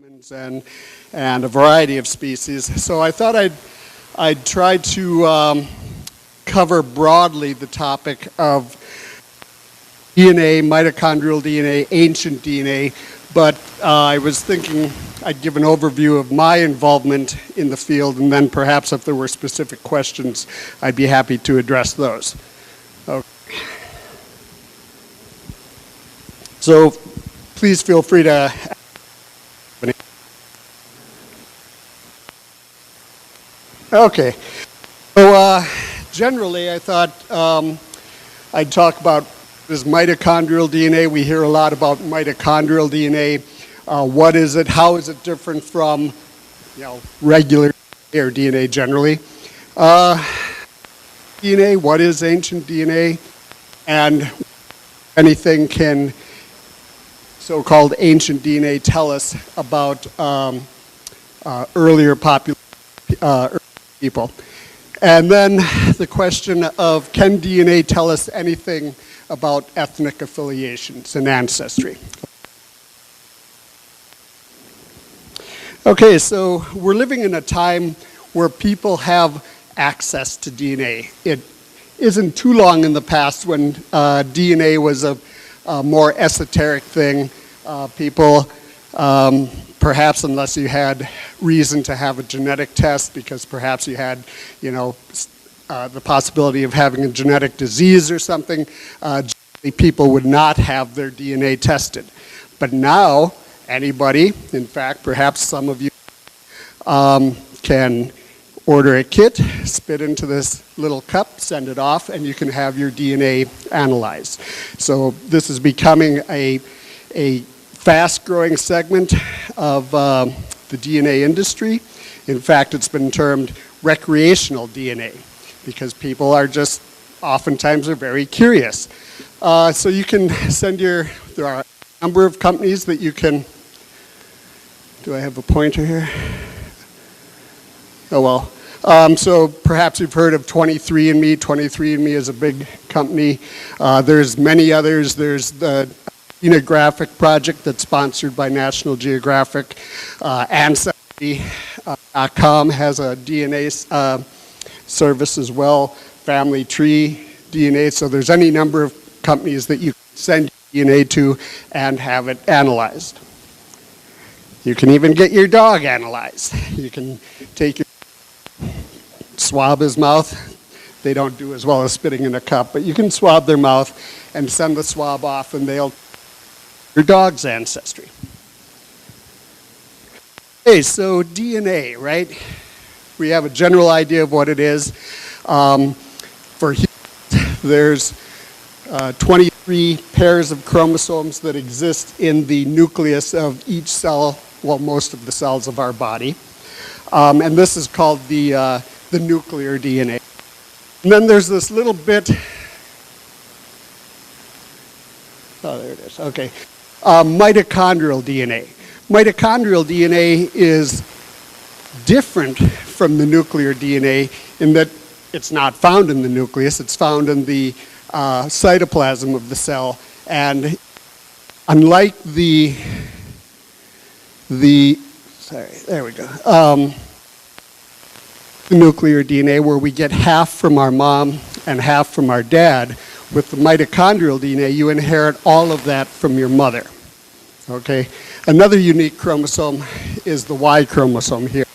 and a variety of species. So I thought I'd try to cover broadly the topic of DNA, mitochondrial DNA, ancient DNA, but I was thinking I'd give an overview of my involvement in the field, and then perhaps if there were specific questions, I'd be happy to address those. Okay. So please feel free to Okay, so generally I thought I'd talk about this mitochondrial DNA. We hear a lot about mitochondrial DNA. What is it? How is it different from, regular or DNA generally? DNA, what is ancient DNA? And anything can so-called ancient DNA tell us about earlier people. And then the question of, can DNA tell us anything about ethnic affiliations and ancestry? Okay, so we're living in a time where people have access to DNA. It isn't too long in the past when DNA was a more esoteric thing. People perhaps unless you had reason to have a genetic test because perhaps you had, the possibility of having a genetic disease or something, people would not have their DNA tested. But now, anybody, in fact, perhaps some of you can order a kit, spit into this little cup, send it off, and you can have your DNA analyzed. So this is becoming a fast-growing segment of the DNA industry. In fact, it's been termed recreational DNA because people are just oftentimes are very curious. So you can send there are a number of companies that you can, do I have a pointer here? Oh well. So perhaps you've heard of 23andMe. 23andMe is a big company. There's many others. There's the Ethnographic project that's sponsored by National Geographic. Ancestry.com has a DNA service as well, Family Tree DNA. So there's any number of companies that you can send DNA to and have it analyzed. You can even get your dog analyzed. You can take your swab his mouth. They don't do as well as spitting in a cup, but you can swab their mouth and send the swab off and they'll your dog's ancestry. Okay, so DNA, right? We have a general idea of what it is. For humans, there's 23 pairs of chromosomes that exist in the nucleus of each cell, well, most of the cells of our body. And this is called the nuclear DNA. And then there's this little bit, oh, there it is, okay. Mitochondrial DNA. Mitochondrial DNA is different from the nuclear DNA in that it's not found in the nucleus, it's found in the cytoplasm of the cell. And unlike the nuclear DNA where we get half from our mom and half from our dad, with the mitochondrial DNA, you inherit all of that from your mother. Okay? Another unique chromosome is the Y chromosome here.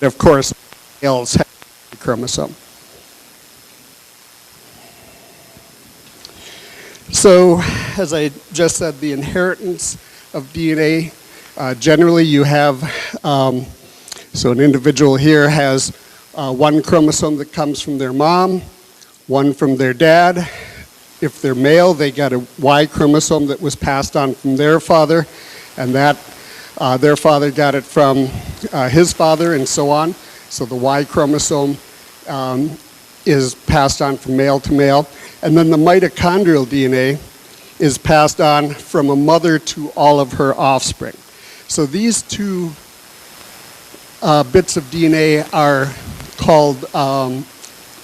Of course, males have the chromosome. So, as I just said, the inheritance of DNA, generally you have, so an individual here has one chromosome that comes from their mom, one from their dad. If they're male, they got a Y chromosome that was passed on from their father, and that their father got it from his father, and so on. So the Y chromosome is passed on from male to male. And then the mitochondrial DNA is passed on from a mother to all of her offspring. So these two bits of DNA are called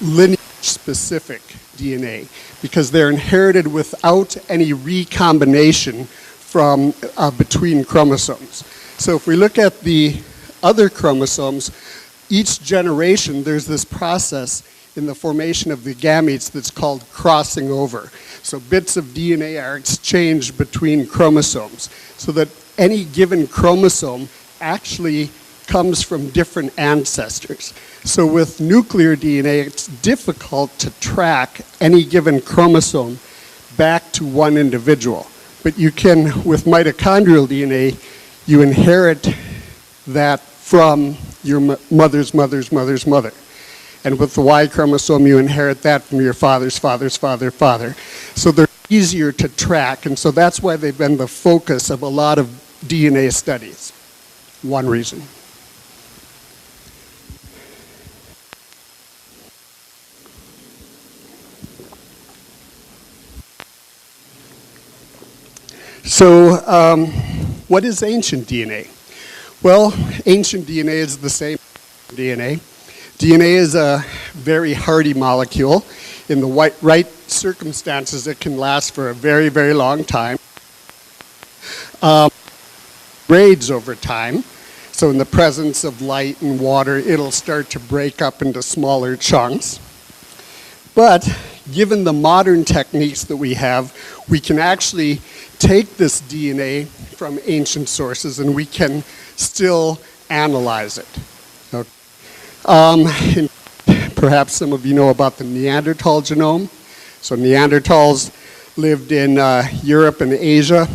lineage-specific DNA, because they're inherited without any recombination from between chromosomes. So if we look at the other chromosomes, each generation there's this process in the formation of the gametes that's called crossing over. So bits of DNA are exchanged between chromosomes so that any given chromosome actually comes from different ancestors. So with nuclear DNA, it's difficult to track any given chromosome back to one individual. But you can, with mitochondrial DNA, you inherit that from your mother's mother's mother's mother. And with the Y chromosome, you inherit that from your father's father's father father. So they're easier to track, and so that's why they've been the focus of a lot of DNA studies. One reason. So what is ancient DNA? Well, ancient DNA is the same DNA. DNA is a very hardy molecule. In the right circumstances, it can last for a very, very long time. Degrades over time. So in the presence of light and water, it'll start to break up into smaller chunks. But given the modern techniques that we have, we can actually take this DNA from ancient sources and we can still analyze it. Okay. Perhaps some of you know about the Neanderthal genome. So Neanderthals lived in Europe and Asia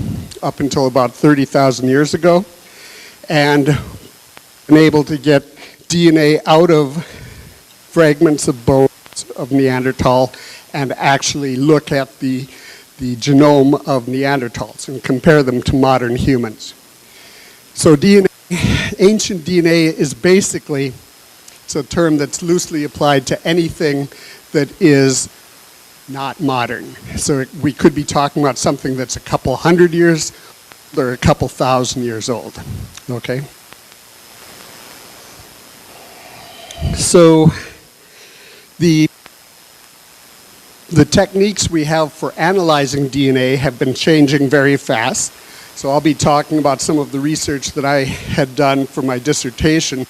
up until about 30,000 years ago, and been able to get DNA out of fragments of bones of Neanderthal and actually look at the genome of Neanderthals and compare them to modern humans. So DNA, ancient DNA is basically, it's a term that's loosely applied to anything that is not modern. So we could be talking about something that's a couple hundred years or a couple thousand years old, okay? So the techniques we have for analyzing DNA have been changing very fast. So I'll be talking about some of the research that I had done for my dissertation.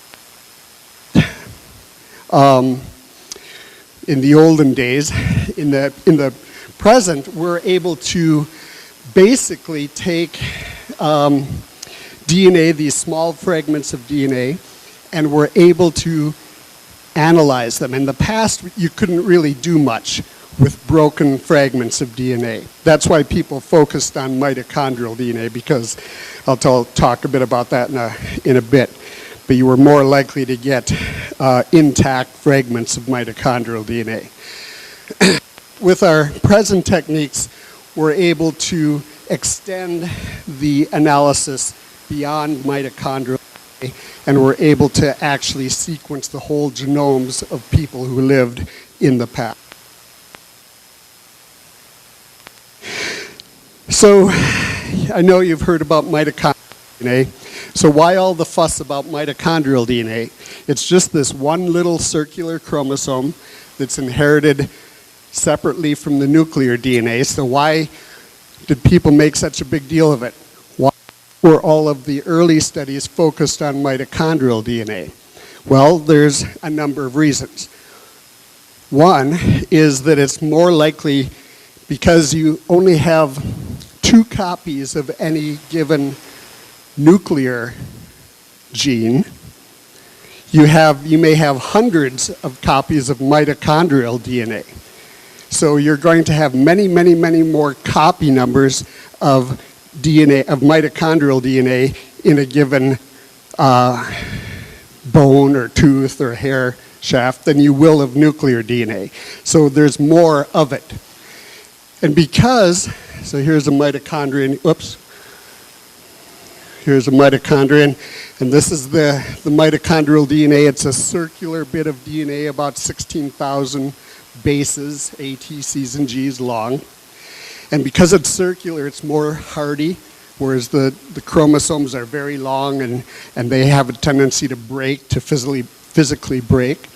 In the olden days, in the present, we're able to basically take DNA, these small fragments of DNA, and we're able to analyze them. In the past, you couldn't really do much with broken fragments of DNA. That's why people focused on mitochondrial DNA, because I'll talk a bit about that in a bit. But you were more likely to get intact fragments of mitochondrial DNA. With our present techniques, we're able to extend the analysis beyond mitochondrial DNA, and we're able to actually sequence the whole genomes of people who lived in the past. So, I know you've heard about mitochondrial DNA. So why all the fuss about mitochondrial DNA? It's just this one little circular chromosome that's inherited separately from the nuclear DNA. So why did people make such a big deal of it? Why were all of the early studies focused on mitochondrial DNA? Well, there's a number of reasons. One is that it's more likely because you only have 2 copies of any given nuclear gene, you may have hundreds of copies of mitochondrial DNA. So you're going to have many, many, many more copy numbers of DNA, of mitochondrial DNA in a given bone or tooth or hair shaft than you will of nuclear DNA. So there's more of it. And because, so here's a mitochondrion, oops. Here's a mitochondrion, and this is the mitochondrial DNA. It's a circular bit of DNA, about 16,000 bases, A, T, C's, and G's long. And because it's circular, it's more hardy, whereas the chromosomes are very long and they have a tendency to break, to physically break.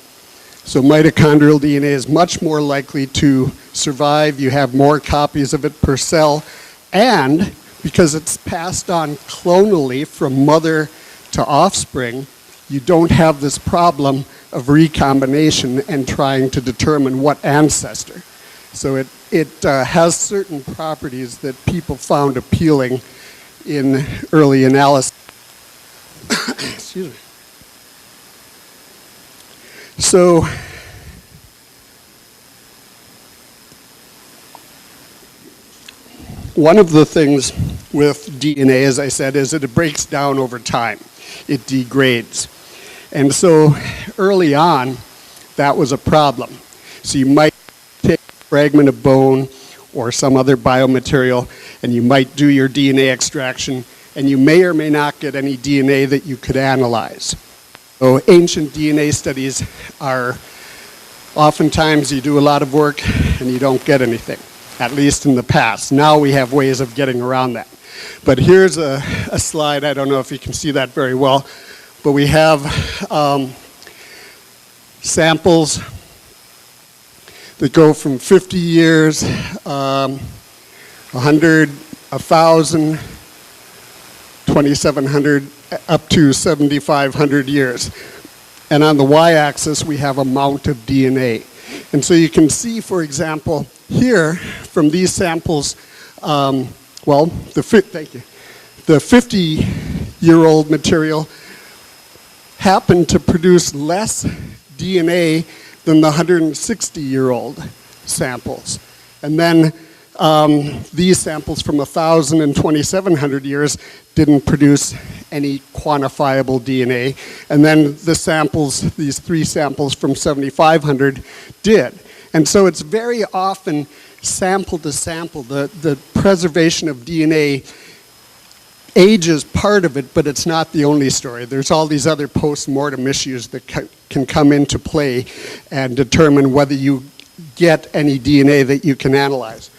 So mitochondrial DNA is much more likely to survive. You have more copies of it per cell, and because it's passed on clonally from mother to offspring, you don't have this problem of recombination and trying to determine what ancestor. So it has certain properties that people found appealing in early analysis. Excuse me. So one of the things with DNA, as I said, is that it breaks down over time. It degrades. And so early on, that was a problem. So you might take a fragment of bone or some other biomaterial, and you might do your DNA extraction, and you may or may not get any DNA that you could analyze. So ancient DNA studies are, oftentimes you do a lot of work and you don't get anything, at least in the past. Now we have ways of getting around that. But here's a slide, I don't know if you can see that very well, but we have samples that go from 50 years, 100, 1,000, 2,700, up to 7,500 years. And on the y-axis, we have amount of DNA. And so you can see, for example, here, from these samples, thank you. The 50-year-old material happened to produce less DNA than the 160-year-old samples. And then these samples from 1,000 and 2,700 years didn't produce any quantifiable DNA. And then the samples, these 3 samples from 7,500 did. And so it's very often sample to sample. The preservation of DNA, age is part of it, but it's not the only story. There's all these other post-mortem issues that can come into play and determine whether you get any DNA that you can analyze.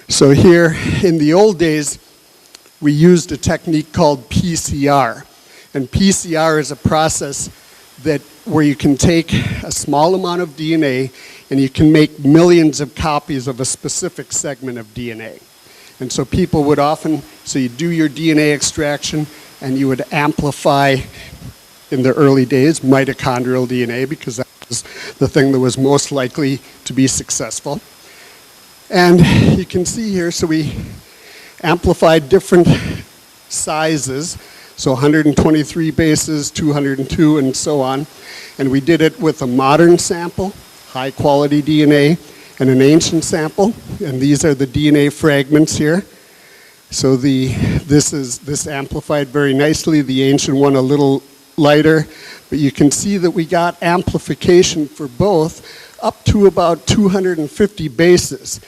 So here, in the old days, we used a technique called PCR. And PCR is a process where you can take a small amount of DNA and you can make millions of copies of a specific segment of DNA. And so people would often, so you do your DNA extraction and you would amplify, in the early days, mitochondrial DNA, because that was the thing that was most likely to be successful. And you can see here, so we amplified different sizes, so 123 bases, 202, and so on. And we did it with a modern sample, high quality DNA, and an ancient sample. And these are the DNA fragments here. So this amplified very nicely, the ancient one a little lighter. But you can see that we got amplification for both up to about 250 bases.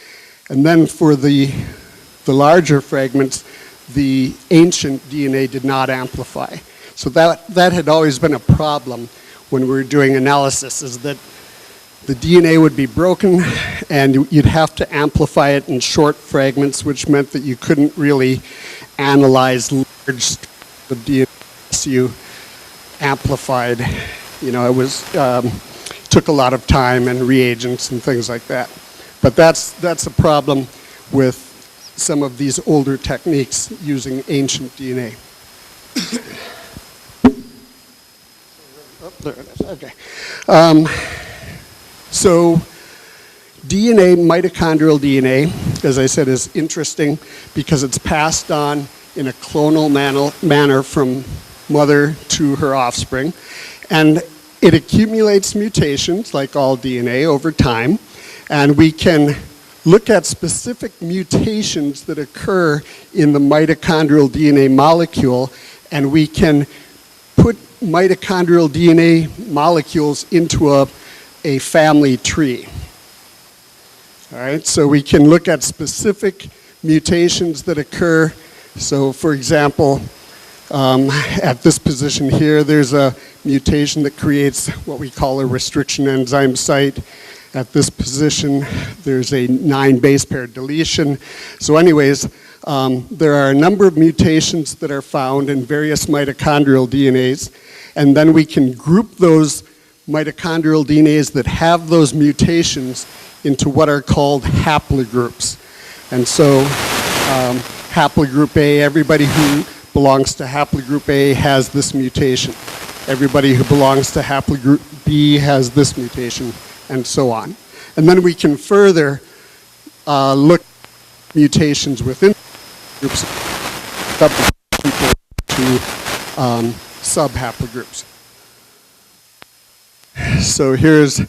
And then for the larger fragments, the ancient DNA did not amplify. So that had always been a problem when we were doing analysis, is that the DNA would be broken and you'd have to amplify it in short fragments, which meant that you couldn't really analyze large streams of DNA unless you amplified. You know, it was took a lot of time and reagents and things like that. But that's a problem with some of these older techniques using ancient DNA. Oh, there it is, okay. So DNA, mitochondrial DNA, as I said, is interesting because it's passed on in a clonal manner from mother to her offspring. And it accumulates mutations, like all DNA, over time. And we can look at specific mutations that occur in the mitochondrial DNA molecule, and we can put mitochondrial DNA molecules into a family tree. All right, so we can look at specific mutations that occur. So for example, at this position here, there's a mutation that creates what we call a restriction enzyme site. At this position, there's a 9 base pair deletion. So anyways, there are a number of mutations that are found in various mitochondrial DNAs, and then we can group those mitochondrial DNAs that have those mutations into what are called haplogroups. And so haplogroup A, everybody who belongs to haplogroup A has this mutation. Everybody who belongs to haplogroup B has this mutation, and so on. And then we can further look at mutations within groups to subhaplogroups. So here's,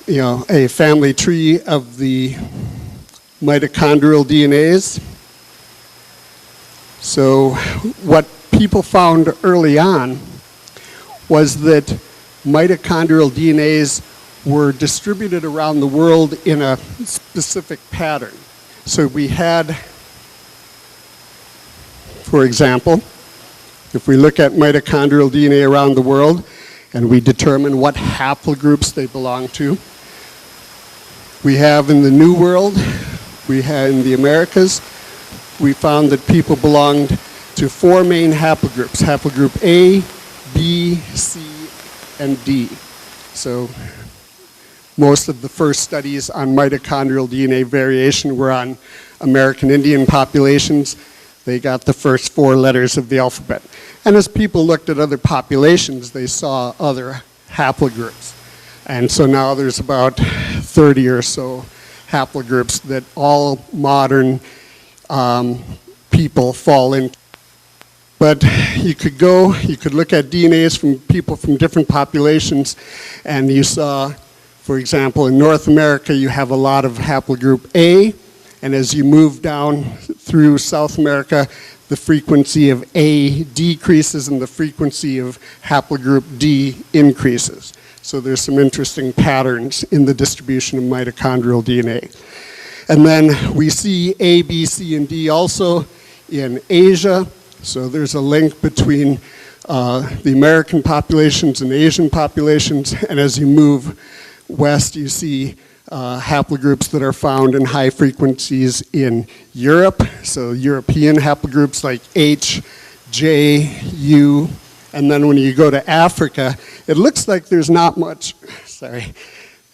a family tree of the mitochondrial DNAs. So what people found early on was that mitochondrial DNAs were distributed around the world in a specific pattern. So we had, for example, if we look at mitochondrial DNA around the world and we determine what haplogroups they belong to, we have in the New World, we have in the Americas, we found that people belonged to 4 main haplogroups: haplogroup A, B, C, and D. So most of the first studies on mitochondrial DNA variation were on American Indian populations. They got the first 4 letters of the alphabet. And as people looked at other populations, they saw other haplogroups. And so now there's about 30 or so haplogroups that all modern people fall into. But you could look at DNAs from people from different populations, and you saw, for example, in North America, you have a lot of haplogroup A, and as you move down through South America, the frequency of A decreases and the frequency of haplogroup D increases. So there's some interesting patterns in the distribution of mitochondrial DNA. And then we see A, B, C, and D also in Asia. So there's a link between the American populations and Asian populations. And as you move west, you see haplogroups that are found in high frequencies in Europe. So European haplogroups like H, J, U. And then when you go to Africa, it looks like there's not much, it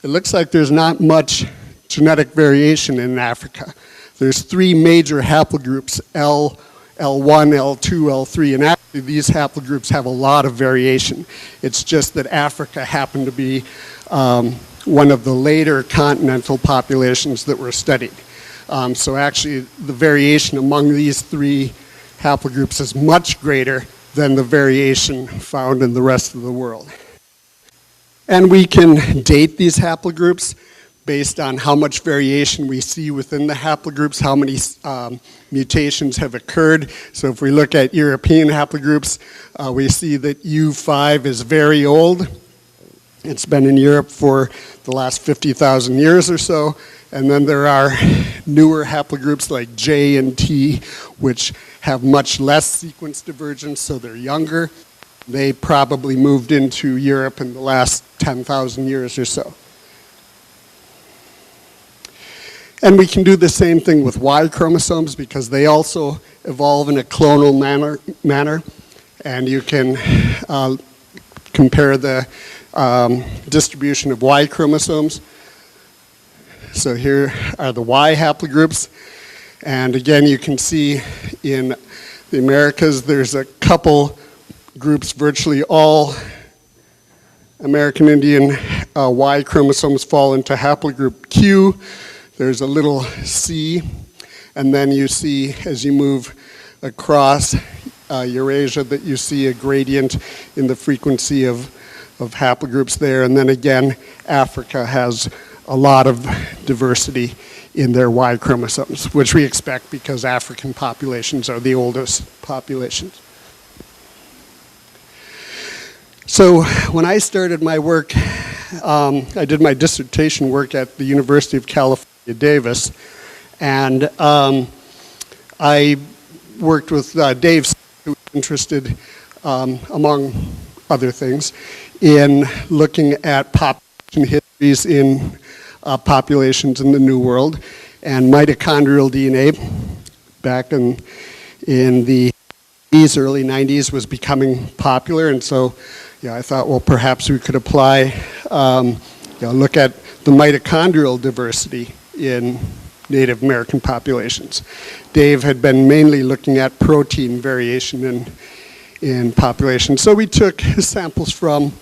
looks like there's not much genetic variation in Africa. There's 3 major haplogroups, L, L1, L2, L3, and actually these haplogroups have a lot of variation. It's just that Africa happened to be one of the later continental populations that were studied. So actually the variation among these 3 haplogroups is much greater than the variation found in the rest of the world. And we can date these haplogroups based on how much variation we see within the haplogroups, how many mutations have occurred. So if we look at European haplogroups, we see that U5 is very old. It's been in Europe for the last 50,000 years or so. And then there are newer haplogroups like J and T, which have much less sequence divergence, so they're younger. They probably moved into Europe in the last 10,000 years or so. And we can do the same thing with Y chromosomes because they also evolve in a clonal manner. And you can compare the distribution of Y chromosomes. So here are the Y haplogroups. And again, you can see in the Americas, there's a couple groups, virtually all American Indian Y chromosomes fall into haplogroup Q. There's a little C, and then you see as you move across Eurasia that you see a gradient in the frequency of haplogroups there. And then again, Africa has a lot of diversity in their Y chromosomes, which we expect because African populations are the oldest populations. So when I started my work, I did my dissertation work at the University of California, Davis, and I worked with Dave, who was interested, among other things, in looking at population histories in populations in the New World, and mitochondrial DNA back in the early 90s was becoming popular, and so I thought, well, perhaps we could apply, look at the mitochondrial diversity in Native American populations. Dave had been mainly looking at protein variation in population. So we took samples from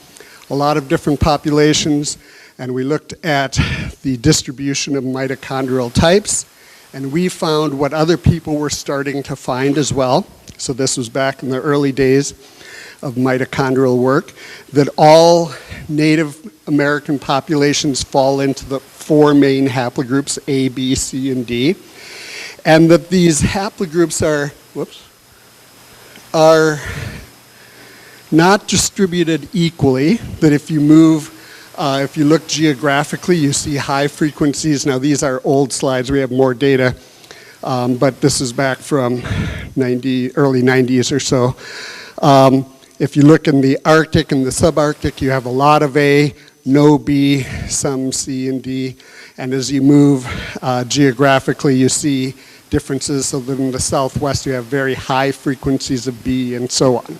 a lot of different populations, and we looked at the distribution of mitochondrial types, and we found what other people were starting to find as well. So this was back in the early days of mitochondrial work, that all Native American populations fall into the 4 main haplogroups, A, B, C, and D, and that these haplogroups are not distributed equally, that if you move, if you look geographically, you see high frequencies. Now these are old slides, we have more data, but this is back from early 90s or so. If you look in the Arctic and the subarctic, you have a lot of A, no B, some C and D. And as you move geographically, you see differences. So that in the Southwest, you have very high frequencies of B and so on.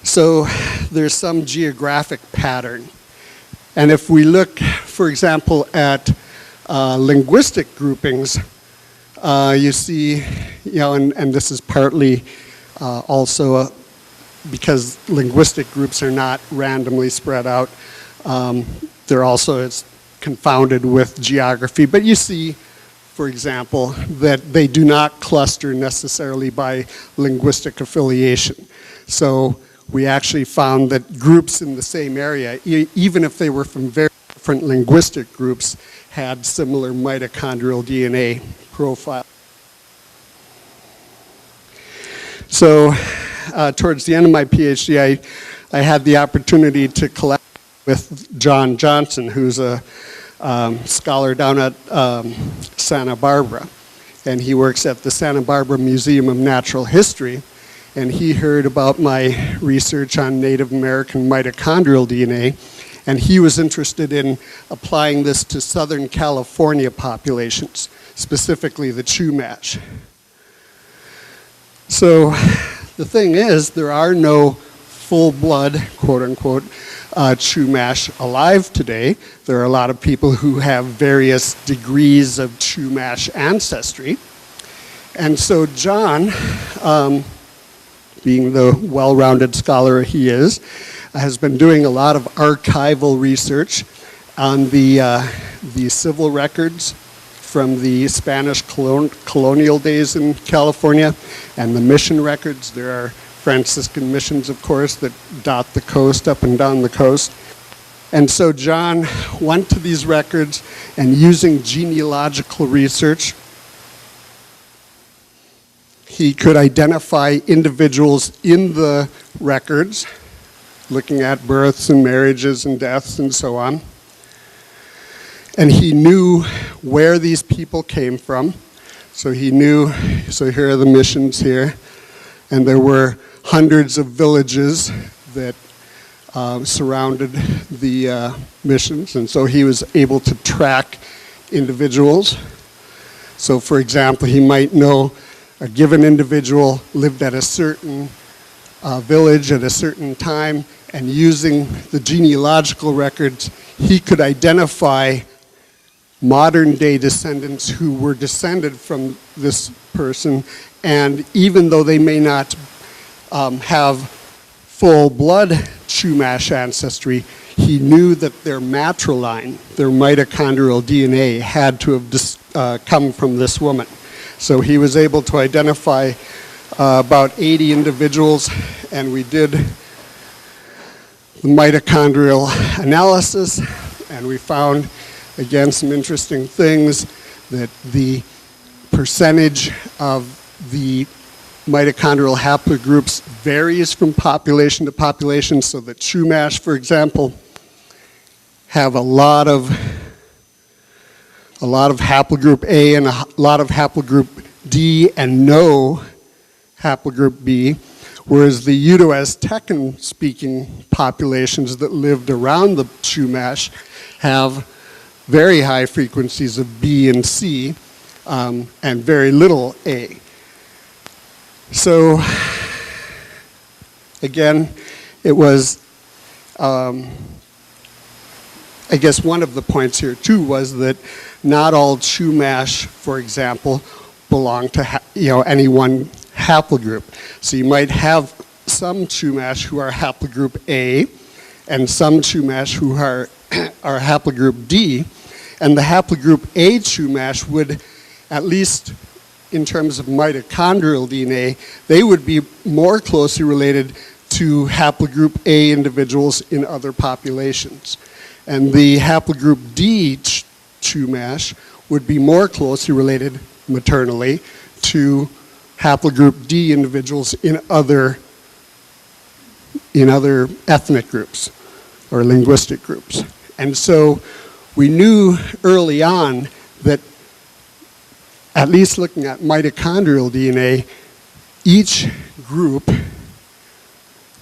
So there's some geographic pattern. And if we look, for example, at linguistic groupings, you see, and this is partly also because linguistic groups are not randomly spread out. They're also, it's confounded with geography. But you see, for example, that they do not cluster necessarily by linguistic affiliation. So we actually found that groups in the same area, even if they were from very different linguistic groups, had similar mitochondrial DNA profile. So towards the end of my PhD, I had the opportunity to collaborate with John Johnson, who's a scholar down at Santa Barbara. And he works at the Santa Barbara Museum of Natural History. And he heard about my research on Native American mitochondrial DNA. And he was interested in applying this to Southern California populations, specifically the Chumash. So the thing is, there are no full-blood, quote-unquote, Chumash alive today. There are a lot of people who have various degrees of Chumash ancestry. And so John, being the well-rounded scholar he is, has been doing a lot of archival research on the civil records from the Spanish colonial days in California and the mission records. There are Franciscan missions, of course, that dot the coast, up and down the coast. And so John went to these records and using genealogical research, he could identify individuals in the records, looking at births and marriages and deaths and so on. And he knew where these people came from. So he knew, so here are the missions here. And there were hundreds of villages that surrounded the missions. And so he was able to track individuals. So for example, he might know a given individual lived at a certain village at a certain time, and using the genealogical records, he could identify modern day descendants who were descended from this person, and even though they may not have full blood Chumash ancestry, he knew that their matriline, their mitochondrial DNA, had to have come from this woman. So he was able to identify about 80 individuals, and we did the mitochondrial analysis, and we found, again, some interesting things, that the percentage of the mitochondrial haplogroups varies from population to population, so that Chumash, for example, have a lot of haplogroup A and a lot of haplogroup D and no haplogroup B, whereas the Uto-Aztecan speaking populations that lived around the Chumash have very high frequencies of B and C and very little A. So again, it was, I guess one of the points here too was that not all Chumash, for example, belong to any one haplogroup. So you might have some Chumash who are haplogroup A, and some Chumash who are haplogroup D, and the haplogroup A Chumash would, at least in terms of mitochondrial DNA, they would be more closely related to haplogroup A individuals in other populations. And the haplogroup D Chumash would be more closely related maternally to haplogroup D individuals in other ethnic groups or linguistic groups. And so we knew early on that, at least looking at mitochondrial DNA, each group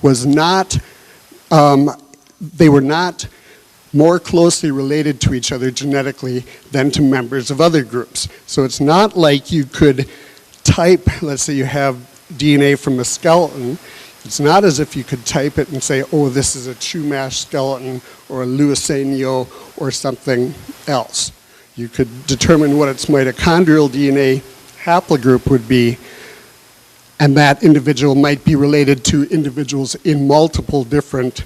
was not, they were not more closely related to each other genetically than to members of other groups. So it's not like you could type, let's say you have DNA from a skeleton, it's not as if you could type it and say, oh, this is a Chumash skeleton or a Luisenio or something else. You could determine what its mitochondrial DNA haplogroup would be, and that individual might be related to individuals in multiple different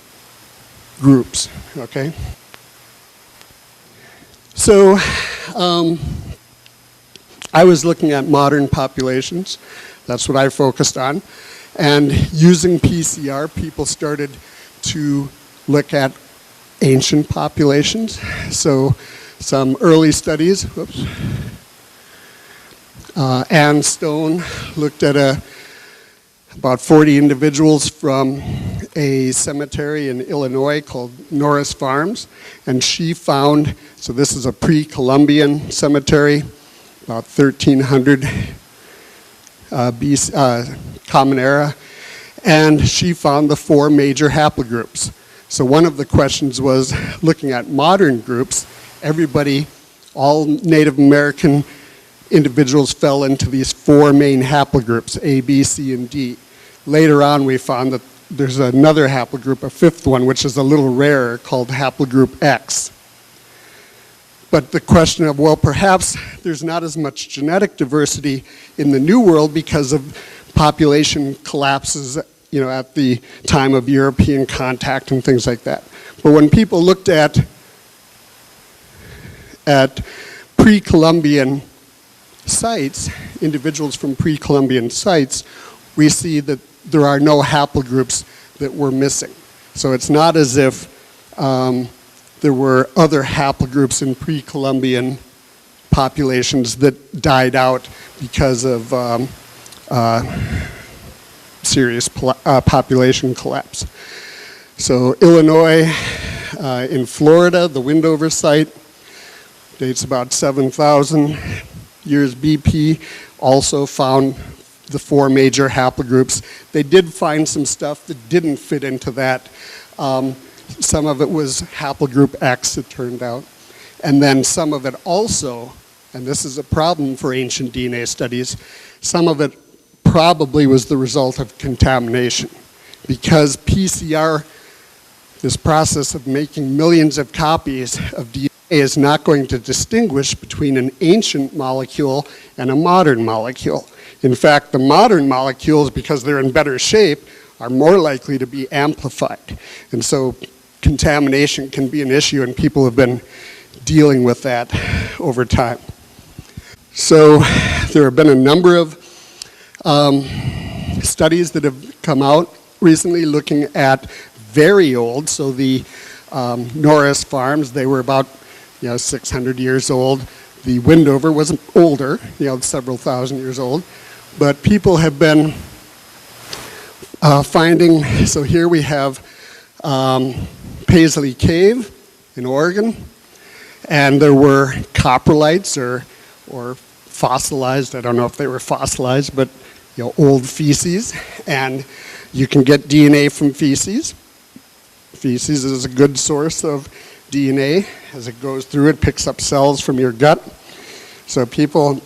groups, okay? So I was looking at modern populations. That's what I focused on. And using PCR, people started to look at ancient populations. So some early studies, whoops. Ann Stone looked at about 40 individuals from a cemetery in Illinois called Norris Farms, and she found, so this is a pre-Columbian cemetery, about 1300 Common Era, and she found the 4 major haplogroups. So one of the questions was, looking at modern groups, everybody, all Native American individuals fell into these 4 main haplogroups, A, B, C, and D. Later on, we found that there's another haplogroup, a 5th one, which is a little rarer, called haplogroup X. But the question of, well, perhaps there's not as much genetic diversity in the New World because of population collapses, at the time of European contact and things like that. But when people looked at pre-Columbian sites, individuals from pre-Columbian sites, we see that there are no haplogroups that were missing. So it's not as if there were other haplogroups in pre-Columbian populations that died out because of serious population collapse. So Illinois, in Florida, the Windover site dates about 7,000 years BP, also found the 4 major haplogroups. They did find some stuff that didn't fit into that. Some of it was haplogroup X, it turned out. And then some of it also, and this is a problem for ancient DNA studies, some of it probably was the result of contamination. Because PCR, this process of making millions of copies of DNA, is not going to distinguish between an ancient molecule and a modern molecule. In fact, the modern molecules, because they're in better shape, are more likely to be amplified. And so contamination can be an issue, and people have been dealing with that over time. So there have been a number of studies that have come out recently looking at very old, so the Norris Farms, they were about 600 years old. The Windover was older, several thousand years old. But people have been finding, so here we have Paisley Cave in Oregon, and there were coprolites or fossilized, I don't know if they were fossilized, but old feces, and you can get DNA from feces. Feces is a good source of DNA. As it goes through, it picks up cells from your gut. So people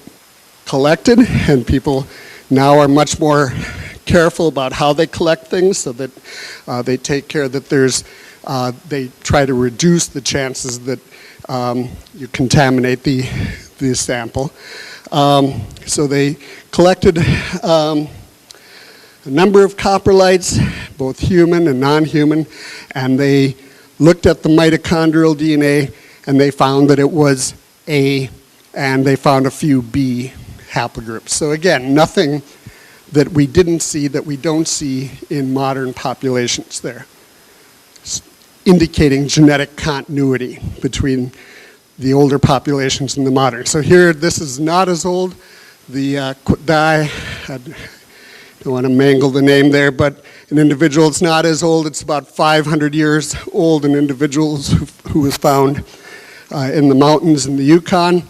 collected, and people now are much more careful about how they collect things, so that they take care that they try to reduce the chances that you contaminate the sample. So they collected a number of coprolites, both human and non-human, and they looked at the mitochondrial DNA, and they found that it was A, and they found a few B haplogroups. So again, nothing that we didn't see that we don't see in modern populations there, indicating genetic continuity between the older populations and the modern. So here, this is not as old. The Kutdai, I don't want to mangle the name there, but an individual, it's not as old. It's about 500 years old, an individual who was found in the mountains in the Yukon.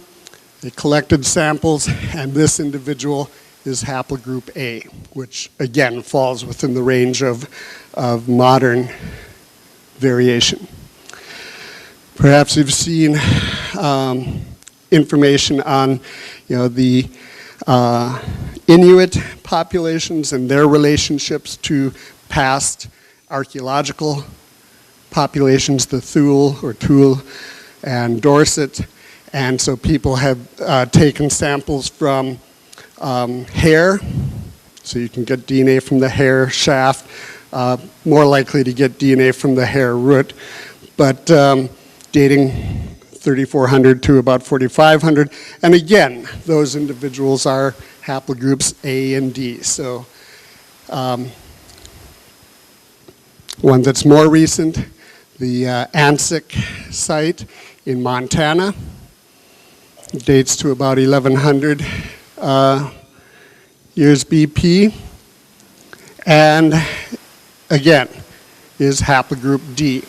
They collected samples, and this individual is haplogroup A, which again falls within the range of modern variation. Perhaps you've seen information on, the Inuit populations and their relationships to past archaeological populations, the Thule or Thule and Dorset. And so people have taken samples from hair, so you can get DNA from the hair shaft, more likely to get DNA from the hair root, but dating 3,400 to about 4,500. And again, those individuals are haplogroups A and D. So one that's more recent, the Ansic site in Montana, dates to about 1,100 years BP, and again, is haplogroup D.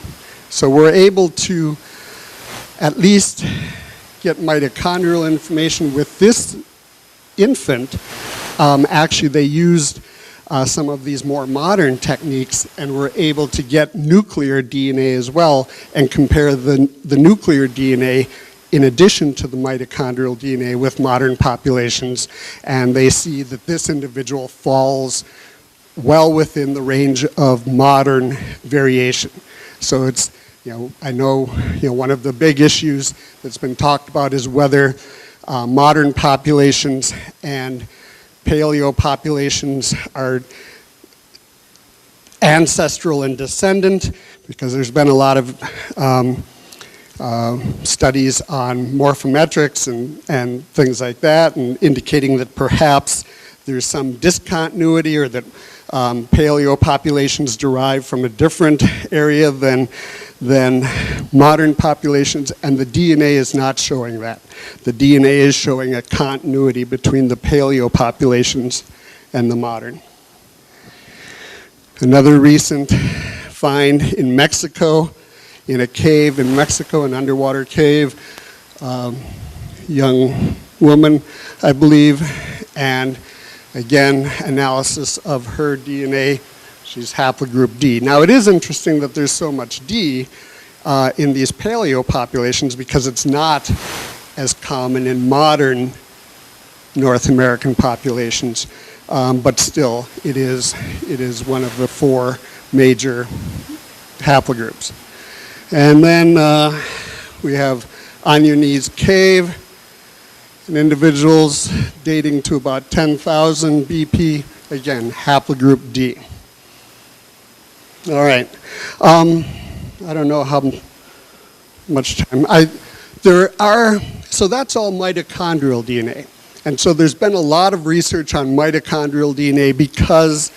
So we're able to at least get mitochondrial information with this infant. Actually, they used some of these more modern techniques and were able to get nuclear DNA as well and compare the nuclear DNA in addition to the mitochondrial DNA with modern populations, and they see that this individual falls well within the range of modern variation. So it's, I know, one of the big issues that's been talked about is whether modern populations and paleo populations are ancestral and descendant, because there's been a lot of studies on morphometrics and things like that, and indicating that perhaps there's some discontinuity, or that paleo populations derive from a different area than modern populations, and the DNA is not showing that. The DNA is showing a continuity between the paleo populations and the modern. Another recent find in Mexico, in a cave in Mexico, an underwater cave, young woman, I believe, and again, analysis of her DNA, she's haplogroup D. Now, it is interesting that there's so much D in these paleo populations, because it's not as common in modern North American populations, but still, it is one of the four major haplogroups. And then we have On Your Knees Cave, and individuals dating to about 10,000 BP, again, haplogroup D. All right. I don't know how much time. So that's all mitochondrial DNA. And so there's been a lot of research on mitochondrial DNA because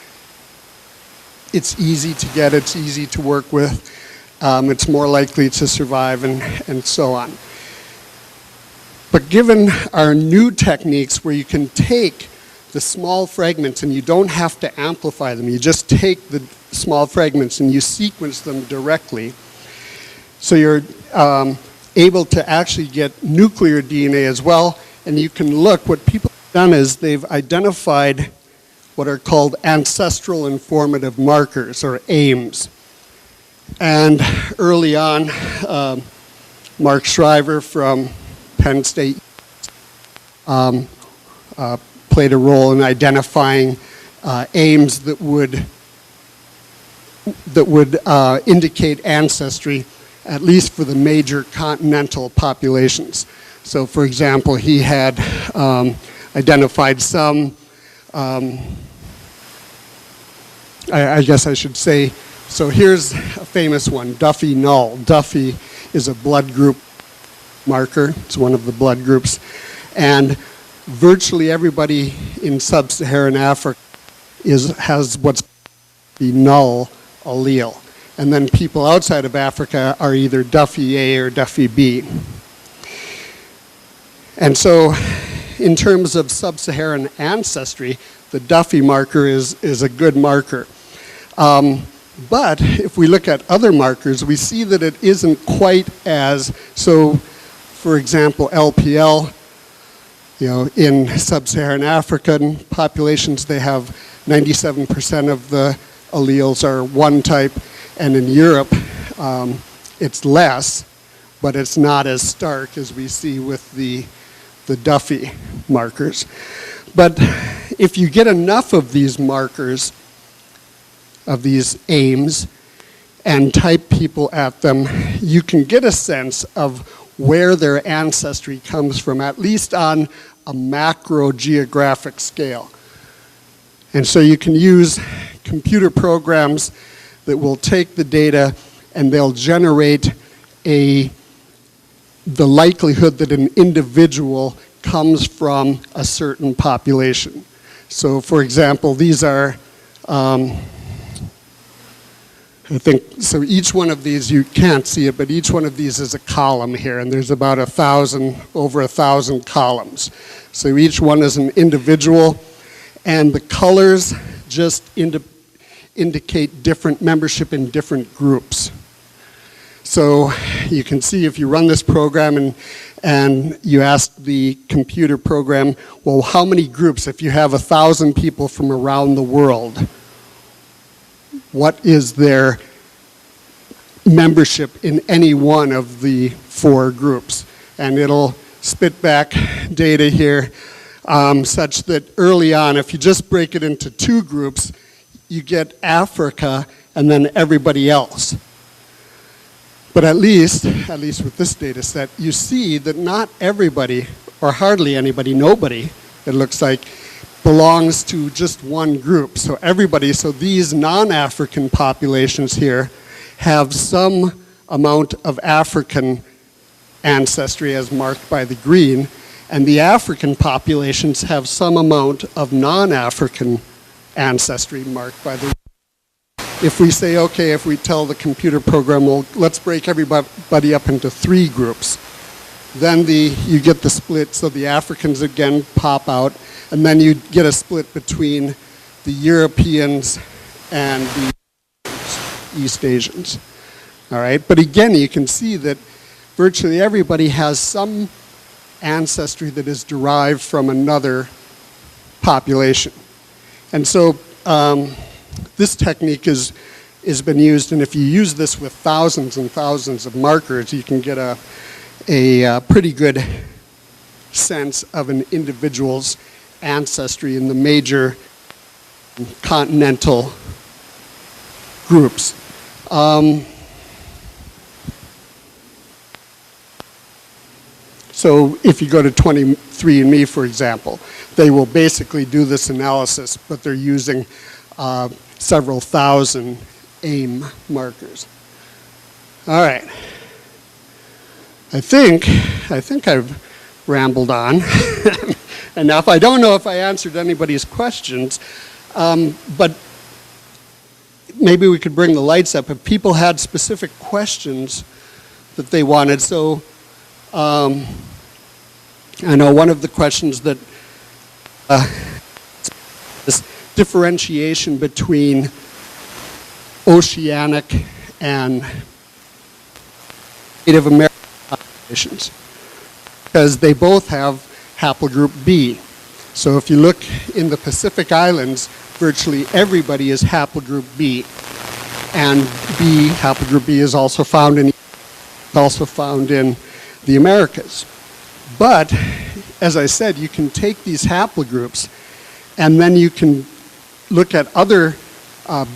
it's easy to get, it's easy to work with, it's more likely to survive, and so on. But given our new techniques where you can take the small fragments and you don't have to amplify them, you just take the small fragments and you sequence them directly, so you're able to actually get nuclear DNA as well, and you can look, what people have done is they've identified what are called ancestral informative markers, or AIMs. And early on, Mark Shriver from Penn State played a role in identifying AIMs that would indicate ancestry. at least for the major continental populations. So for example, he had identified some, I guess I should say, so here's a famous one, Duffy null. Duffy is a blood group marker. It's one of the blood groups. And virtually everybody in sub-Saharan Africa has what's the null allele. And then people outside of Africa are either Duffy A or Duffy B. And so in terms of sub-Saharan ancestry, the Duffy marker is a good marker. But if we look at other markers, we see that it isn't quite as, so for example, LPL, in sub-Saharan African populations, they have 97% of the alleles are one type, and in Europe, it's less, but it's not as stark as we see with the Duffy markers. But if you get enough of these markers, of these aims, and type people at them, you can get a sense of where their ancestry comes from, at least on a macro geographic scale. And so you can use computer programs that will take the data and they'll generate the likelihood that an individual comes from a certain population. So for example, these are I think, so each one of these, you can't see it, but each one of these is a column here, and there's about over 1,000 columns. So each one is an individual, and the colors just indicate different membership in different groups. So you can see if you run this program and you ask the computer program, well, how many groups, if you have 1,000 people from around the world, what is their membership in any one of the 4 groups? And it'll spit back data here such that early on, if you just break it into 2 groups, you get Africa and then everybody else. But at least with this data set, you see that not everybody, or hardly anybody, nobody, it looks like, belongs to just one group. So everybody, so these non-African populations here have some amount of African ancestry as marked by the green, and the African populations have some amount of non-African ancestry marked by the. If we say, okay, if we tell the computer program, well, let's break everybody up into 3 groups, then you get the split, so the Africans again pop out, and then you get a split between the Europeans and the East Asians. All right, but again, you can see that virtually everybody has some ancestry that is derived from another population. And so this technique has been used, and if you use this with thousands and thousands of markers, you can get a pretty good sense of an individual's ancestry in the major continental groups. So if you go to 23andMe, for example, they will basically do this analysis, but they're using several thousand AIM markers. All right. I think I've rambled on enough. I don't know if I answered anybody's questions, but maybe we could bring the lights up if people had specific questions that they wanted. So I know one of the questions that this differentiation between oceanic and Native American populations, because they both have haplogroup B. So if you look in the Pacific Islands, virtually everybody is haplogroup B, and haplogroup B is also found in the Americas. But as I said, you can take these haplogroups and then you can look at other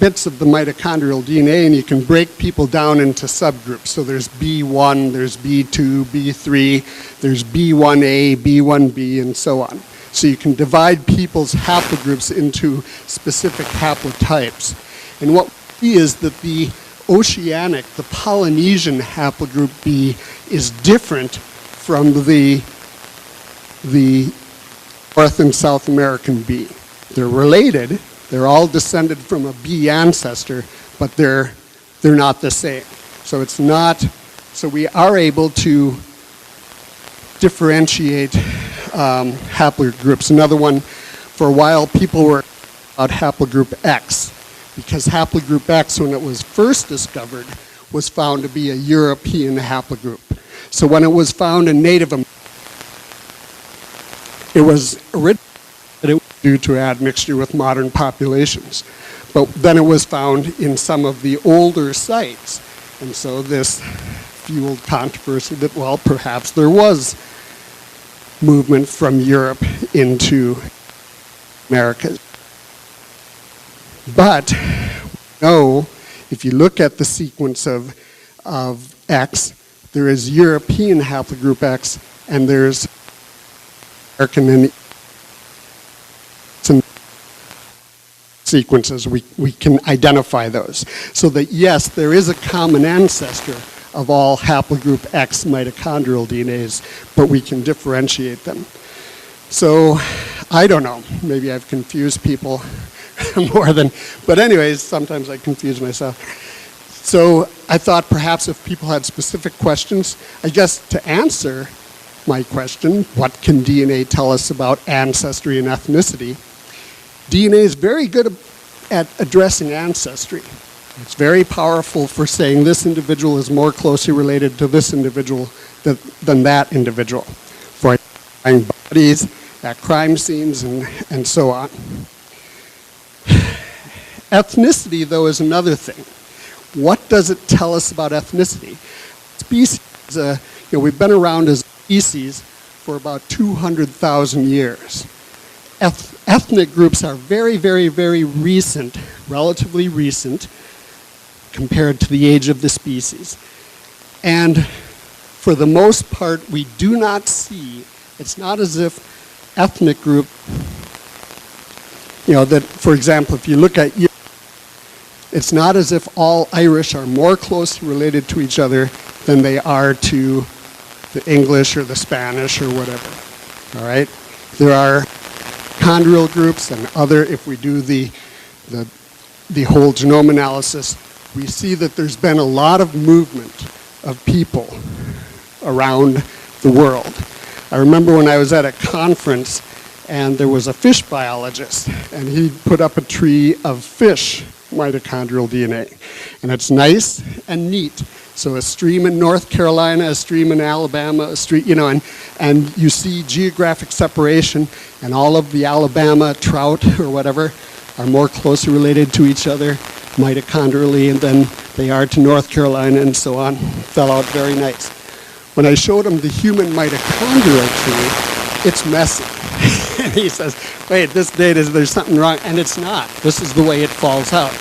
bits of the mitochondrial DNA, and you can break people down into subgroups. So there's B1, there's B2, B3, there's B1A, B1B, and so on. So you can divide people's haplogroups into specific haplotypes. And what we see is that the oceanic, the Polynesian haplogroup B is different from the North and South American B. They're related. They're all descended from a B ancestor, but they're not the same. So it's not. So we are able to differentiate haplogroups. Another one, for a while, people were about haplogroup X, because haplogroup X, when it was first discovered, was found to be a European haplogroup. So when it was found in Native America, it was originally due to admixture with modern populations. But then it was found in some of the older sites. And so this fueled controversy that, well, perhaps there was movement from Europe into America. But no, if you look at the sequence of X, there is European haplogroup X, and there's American and sequences. We can identify those. So that yes, there is a common ancestor of all haplogroup X mitochondrial DNAs, but we can differentiate them. So I don't know, maybe I've confused people more than, but anyways, sometimes I confuse myself. So I thought perhaps if people had specific questions, I guess to answer my question, what can DNA tell us about ancestry and ethnicity? DNA is very good at addressing ancestry. It's very powerful for saying this individual is more closely related to this individual than that individual, for identifying bodies at crime scenes and so on. Ethnicity, though, is another thing. What does it tell us about ethnicity? Species, we've been around as a species for about 200,000 years. Ethnic groups are very, very, very recent, relatively recent, compared to the age of the species. And for the most part, we do not see, it's not as if ethnic group, that, for example, if you look at, it's not as if all Irish are more closely related to each other than they are to the English or the Spanish or whatever, all right? There are chondrial groups and other, if we do the whole genome analysis, we see that there's been a lot of movement of people around the world. I remember when I was at a conference and there was a fish biologist and he put up a tree of fish mitochondrial DNA. And it's nice and neat. So a stream in North Carolina, a stream in Alabama, a stream, and you see geographic separation, and all of the Alabama trout or whatever are more closely related to each other mitochondrially than they are to North Carolina and so on. Fell out very nice. When I showed him the human mitochondrial tree, it's messy. And he says, wait, this data, there's something wrong, and it's not. This is the way it falls out.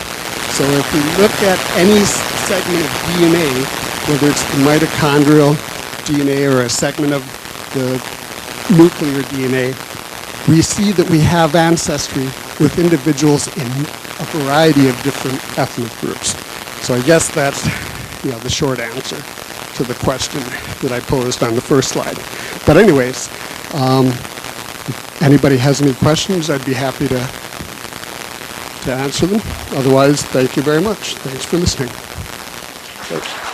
So if we look at any segment of DNA, whether it's the mitochondrial DNA or a segment of the nuclear DNA, we see that we have ancestry with individuals in a variety of different ethnic groups. So I guess that's the short answer to the question that I posed on the first slide. But anyways, if anybody has any questions, I'd be happy to answer them. Otherwise, thank you very much. Thanks for listening. Thanks.